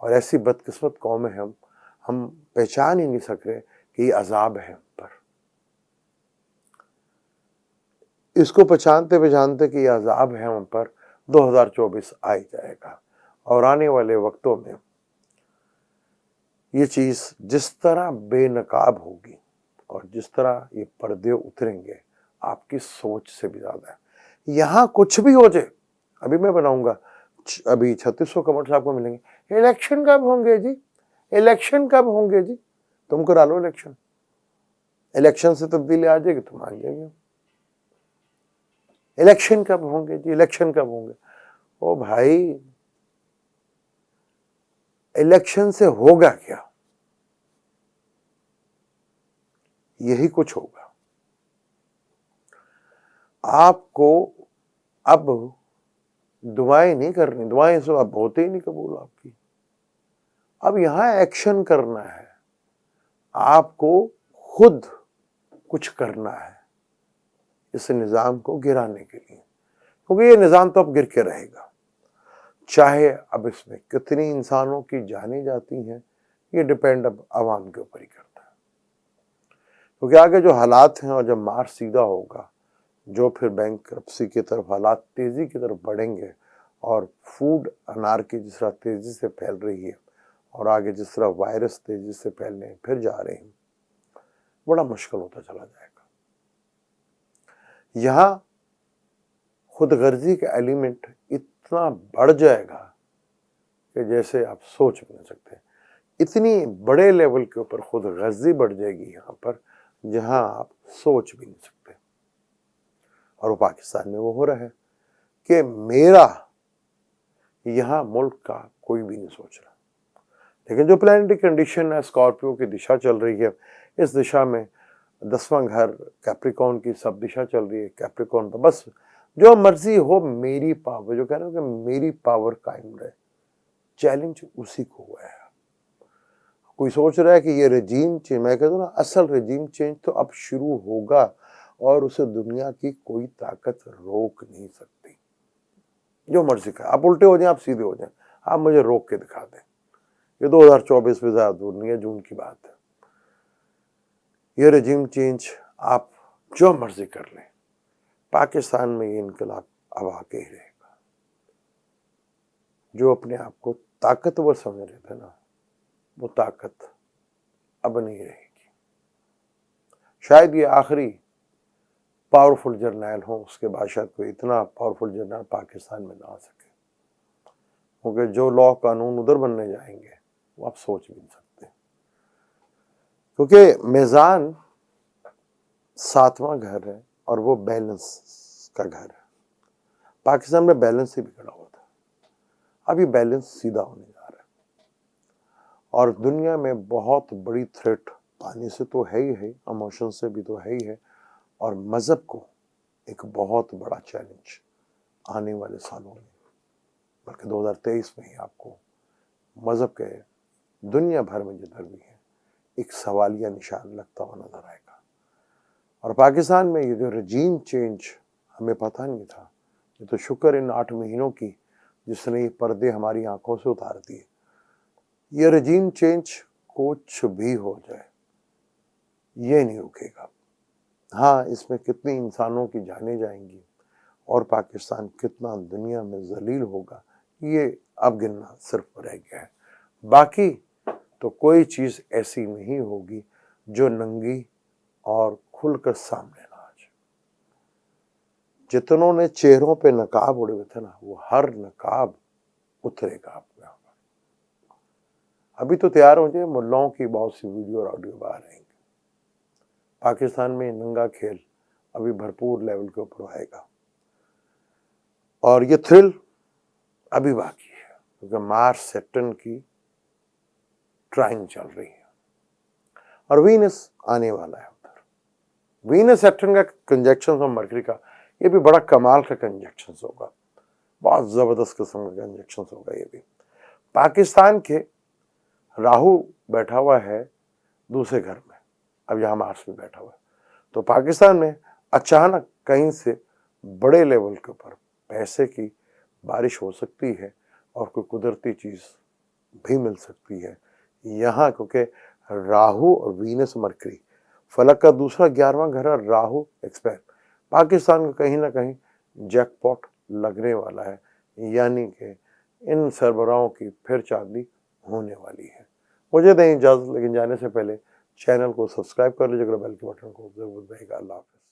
اور ایسی بدقسمت قوم ہے ہم پہچان ہی نہیں سک رہے کہ یہ عذاب ہے ہم پر. اس کو پہچانتے کہ یہ عذاب ہے ہم پر 2024 آ ہی جائے گا. اور آنے والے وقتوں میں یہ چیز جس طرح بے نقاب ہوگی اور جس طرح یہ پردے اتریں گے آپ کی سوچ سے بھی زیادہ ہے. یہاں کچھ بھی ہو جائے، ابھی میں بناؤں گا، ابھی 3600 کمنٹس آپ کو ملیں گے، الیکشن کب ہوں گے جی، الیکشن کب ہوں گے جی. تم کرا لو الیکشن سے تبدیلی آ جائے گی تم آ جائے گے. الیکشن کب ہوں گے جی، الیکشن کب ہوں گے. او بھائی الیکشن سے ہوگا کیا؟ یہی کچھ ہوگا. آپ کو اب دعائیں نہیں کرنی، دعائیں سو اب ہوتے ہی نہیں قبول آپ کی. اب یہاں ایکشن کرنا ہے، آپ کو خود کچھ کرنا ہے اس نظام کو گرانے کے لیے، کیونکہ یہ نظام تو اب گر کے رہے گا. چاہے اب اس میں کتنی انسانوں کی جانیں جاتی ہیں، یہ ڈیپینڈ اب عوام کے اوپر ہی کرتا ہے. کیونکہ آگے جو حالات ہیں اور جب مار سیدھا ہوگا، جو پھر بینکرپسی کی طرف حالات تیزی کی طرف بڑھیں گے اور فوڈ انارکی جس طرح تیزی سے پھیل رہی ہے اور آگے جس طرح وائرس تیزی سے پھیلنے پھر جا رہے ہیں، بڑا مشکل ہوتا چلا جائے گا. یہاں خود غرضی کا ایلیمنٹ اتنا بڑھ جائے گا کہ جیسے آپ سوچ بھی نہیں سکتے. اتنی بڑے لیول کے اوپر خود غرضی بڑھ جائے گی یہاں پر جہاں آپ سوچ بھی نہیں سکتے. اور وہ پاکستان میں وہ ہو رہا ہے کہ میرا یہاں ملک کا کوئی بھی نہیں سوچ رہا. لیکن جو پلانٹری کنڈیشن ہے، اسکارپیو کی دشا چل رہی ہے، اس دشا میں 10واں گھر کیپریکون کی سب دشا چل رہی ہے. کیپریکون پر بس جو مرضی ہو، میری پاور، جو کہہ رہے ہیں کہ میری پاور قائم رہے، چیلنج اسی کو ہوا ہے. کوئی سوچ رہا ہے کہ یہ رجیم چینج، میں کہتا ہوں نا، اصل رجیم چینج تو اب شروع ہوگا اور اسے دنیا کی کوئی طاقت روک نہیں سکتی. جو مرضی کا، آپ الٹے ہو جائیں، آپ سیدھے ہو جائیں، آپ مجھے روک کے دکھا دیں. یہ 2024 میں زیادہ دور نہیں ہے، جون کی بات ہے. یہ رجیم چینج آپ جو مرضی کر لیں، پاکستان میں یہ انقلاب اب آ کے ہی رہے گا. جو اپنے آپ کو طاقتور سمجھ رہے تھے نا، وہ طاقت اب نہیں رہے گی. شاید یہ آخری پاورفل جرنیل ہوں، اس کے بعد شاید کوئی اتنا پاورفل جرنیل پاکستان میں نہ آ سکے. کیونکہ جو لا قانون ادھر بننے جائیں گے وہ آپ سوچ بھی نہیں سکتے. کیونکہ میزان 7واں گھر ہے اور وہ بیلنس کا گھر ہے. پاکستان میں بیلنس ہی بگڑا ہوا تھا، اب یہ بیلنس سیدھا ہونے جا رہا ہے. اور دنیا میں بہت بڑی تھریٹ پانی سے تو ہے ہی ہے، ایموشن سے بھی تو ہے ہی ہے، اور مذہب کو ایک بہت بڑا چیلنج آنے والے سالوں میں، بلکہ 2023 میں ہی آپ کو مذہب کے دنیا بھر میں جدھر بھی ہے ایک سوالیہ نشان لگتا ہوا نظر آئے گا. اور پاکستان میں یہ جو رجیم چینج ہمیں پتہ نہیں تھا، یہ تو شکر ان 8 مہینوں کی جس نے یہ پردے ہماری آنکھوں سے اتار دیے. یہ رجیم چینج کچھ بھی ہو جائے یہ نہیں رکے گا. ہاں، اس میں کتنی انسانوں کی جانیں جائیں گی اور پاکستان کتنا دنیا میں ذلیل ہوگا، یہ اب گننا صرف رہ گیا ہے. باقی تو کوئی چیز ایسی نہیں ہوگی جو ننگی اور کھل کر سامنے نہ آ جائے. جتنوں نے چہروں پہ نقاب اڑے ہوئے تھے نا، وہ ہر نقاب اترے گا آپ کو. ابھی تو تیار ہو جائے، ملاؤں کی بہت سی ویڈیو اور آڈیو باہر آئیں گے. پاکستان میں ننگا کھیل ابھی بھرپور لیول کے اوپر آئے گا. اور یہ تھرل ابھی باقی ہے، کیونکہ مارس سیٹرن کی ٹرائنگ چل رہی ہے اور وینس آنے والا ہے ادھر. وینس سیٹرن کا کنجیکشن اور مرکری کا یہ بھی بڑا کمال کا کنجیکشن ہوگا، بہت زبردست قسم کا کنجیکشن ہوگا. یہ بھی پاکستان کے راہو بیٹھا ہوا ہے دوسرے گھر میں، اب یہاں مارس بھی بیٹھا ہوا ہے. تو پاکستان میں اچانک کہیں سے بڑے لیول کے اوپر پیسے کی بارش ہو سکتی ہے اور کوئی قدرتی چیز بھی مل سکتی ہے یہاں، کیونکہ راہو اور وینس مرکری فلک کا دوسرا 11واں گھر ہے، راہو ایکسپیر پاکستان کو کہیں نہ کہیں جیک پاٹ لگنے والا ہے، یعنی کہ ان سربراہوں کی پھر چاندی ہونے والی ہے۔ مجھے دیں اجازت، لیکن جانے سے پہلے چینل کو سبسکرائب کر لیجیے گا، بیل کے بٹن کو ضرور دبائیے گا۔ اللہ حافظ۔